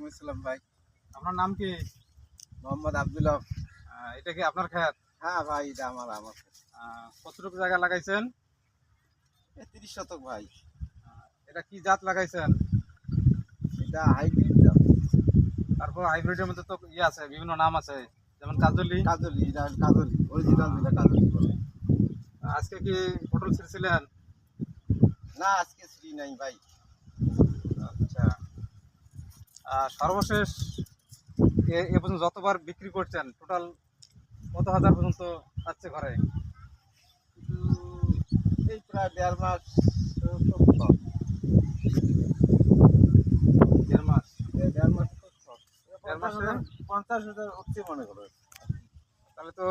আসসালাম ভাই। আপনার নাম কি? মোহাম্মদ আব্দুল্লাহ। এটা কি আপনার ক্ষেত? হ্যাঁ ভাই, এটা আমার কতটুকু জায়গা লাগাইছেন? 30 শতক ভাই। এটা কি জাত লাগাইছেন? এটা হাইব্রিড জাত। তারপর হাইব্রিডের মধ্যে তো আছে, বিভিন্ন নাম আছে, যেমন কাজলি। কাজলি, এটা কাজলি অরিজিনাল, যেটা কাজলি বলে। আজকে কি পটল ছিঁড়ছিলেন? না, আজকে শ্রী নাই ভাই। আচ্ছা, সর্বশেষ এ পর্যন্ত যতবার বিক্রি করছেন টোটাল কত হাজার পর্যন্ত যাচ্ছে ঘরে? এই প্রায় 1.5 মাস। দেড় মাস। 1.5 মাস তো শখ। 1.5 মাসে 50,000 উঠছে মনে করো। তাহলে তো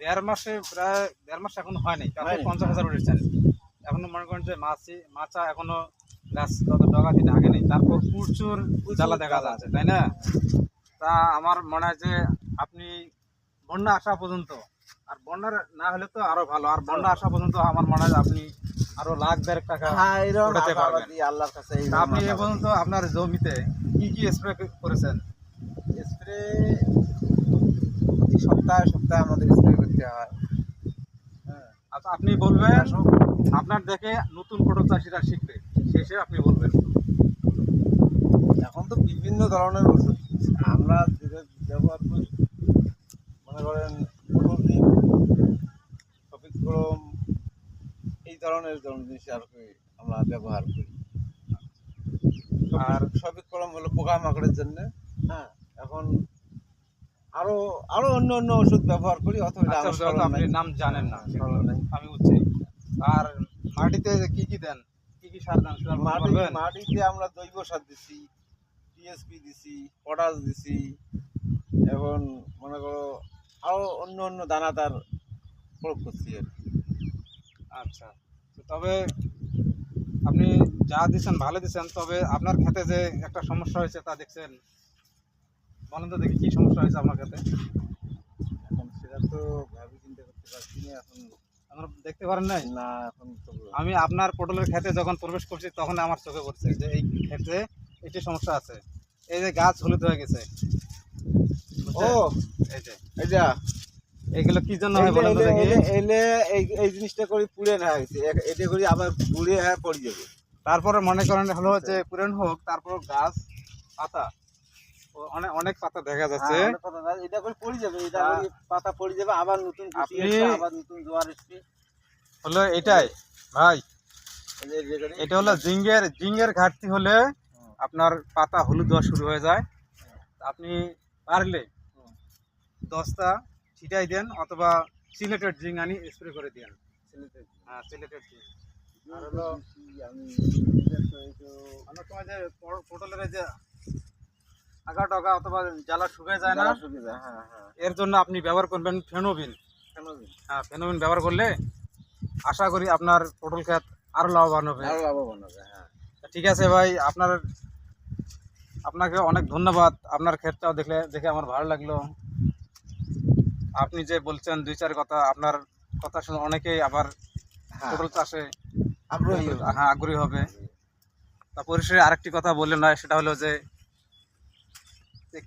1.5 মাসে প্রায় 1.5 মাস এখনো হয়নি, তারপর হয়নি। 50,000 উঠেছেন। এখনো মনে করেন যে মাচা এখনো গাছ তত ডগা দিতে আগে নেই, তারপর প্রচুর জ্বালা দেখা যাচ্ছে, তাই না? তা আমার মনে হয় যে আপনি বন্যা আসা পর্যন্ত, আর বন্যা না হলে তো আরো ভালো, আর বন্যা আসা পর্যন্ত আমার মনে হয় যে আপনি আরো লাখ দেড়েক টাকা হ্যাঁ, এরকম উঠাতে পারবেন। আশাবাদী আল্লাহর কাছে। তা আপনি এ পর্যন্ত আপনার জমিতে কি কি স্প্রে করেছেন? স্প্রে প্রতি সপ্তাহে সপ্তাহে আমাদের স্প্রে করতে হয়। হ্যাঁ, আচ্ছা, আপনি বলবেন, আপনার দেখে নতুন পটল চাষিরা শিখবে, শেষে আপনি বলবেন। এখন তো বিভিন্ন ধরনের ওষুধ আমরা যেটা ব্যবহার করি, মনে করেন পটলজিন, সফিক্রম, এই ধরনের জিনিস আর কি আমরা ব্যবহার করি। আর সফিক্রম হলো পোকামাকড়ের জন্য। হ্যাঁ, এখন আরো আরো অন্য অন্য ওষুধ ব্যবহার করি, অথবা আচ্ছা, আমার যত স্মরণ আপনি নাই। নাম জানেন না, স্মরণ নাই। আমি বুঝছি। আর মাটিতে কি কি দেন, কি কি সার দেন সেটা বলতে পারবেন? মাটিতে আমরা জৈব সার দিছি, টিএসপি দিছি, পটাশ দিছি, এবং মনে করো আরো অন্য অন্য দানাদার প্রয়োগ করছি আর কি। আচ্ছা, তো তবে আপনি যা দিচ্ছেন ভালো দিচ্ছেন, তবে আপনার ক্ষেতে যে একটা সমস্যা হয়েছে তা দেখছেন, বলেন তো দেখি কি সমস্যা হয়েছে আপনার ক্ষেতে? এখন সেটা তো ভাবি চিন্তা করতে পারছি না এখন। আপনারা দেখতে পারেন নাই? না, এখন তো আমি আপনার পটলের ক্ষেতে যখন প্রবেশ করছি তখন আমার চোখে পড়ছে যে এই ক্ষেতে এটি সমস্যা আছে। এই যে গাছ হলুদ হয়ে গেছে, ও এই যে এটা এইগুলো কি জন্য হয় বলেন তো দেখি? এলে এই জিনিসটা করি পুড়ে না হয়েছে, এটা করি আবার পুড়ে হ্যাঁ পড়ে যাবে। তারপরে মনে করেন হলো যে পুরান হোক, তারপর গাছ পাতা অনেক অনেক পাতা দেখা যাচ্ছে। হ্যাঁ, অনেক কথা না, এটা করে পড়ে যাবে, এটা করে পাতা পড়ে যাবে, আবার নতুন কুশি আসবে, আবার নতুন জোয়ার আসবে। হলো এটাই ভাই, এই যে করে এটা হলো জিঙ্গের ঘাটতি হলে আপনার পাতা হলুদ হওয়া শুরু হয়ে যায়। আপনি পারলে 10টা ছিটাই দেন, অথবা সিলেটেড জিঙ্ক আনি স্প্রে করে দেন। হ্যাঁ, সিলেটেড জিঙ্ক। আর হলো আমি অনেক সময় যে পটলের এই যে আগা ডগা অথবা জ্বালা শুকিয়ে যায় না, সুবিধা। হ্যাঁ হ্যাঁ, এর জন্য আপনি ব্যবহার করবেন ফেনোবিন। হ্যাঁ, ফেনোবিন ব্যবহার করলে আশা করি আপনার পটল ক্ষেত আরো লাভবান হবে। আরো লাভবান হবে। হ্যাঁ, ঠিক আছে ভাই, আপনাকে অনেক ধন্যবাদ। আপনার ক্ষেতটাও দেখে আমার ভালো লাগলো। আপনি যে বলছেন 2-4 কথা, আপনার কথা শুনে অনেকেই আবার পটল চাষে আগ্রহী। হ্যাঁ আগ্রহী হবে। তা পরিশেষে আরেকটি কথা বললেন না, সেটা হলো যে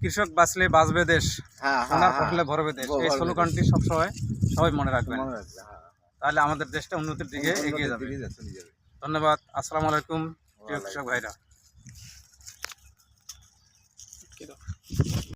কৃষক বাঁচলে বাঁচবে দেশ, সোনার ফসলে ভরবে দেশ। এই স্লোগানটি সবসময় সবাই মনে রাখবেন, তাহলে আমাদের দেশটা উন্নতির দিকে এগিয়ে যাবে। ধন্যবাদ। আসসালামু আলাইকুম প্রিয় কৃষক ভাইরা।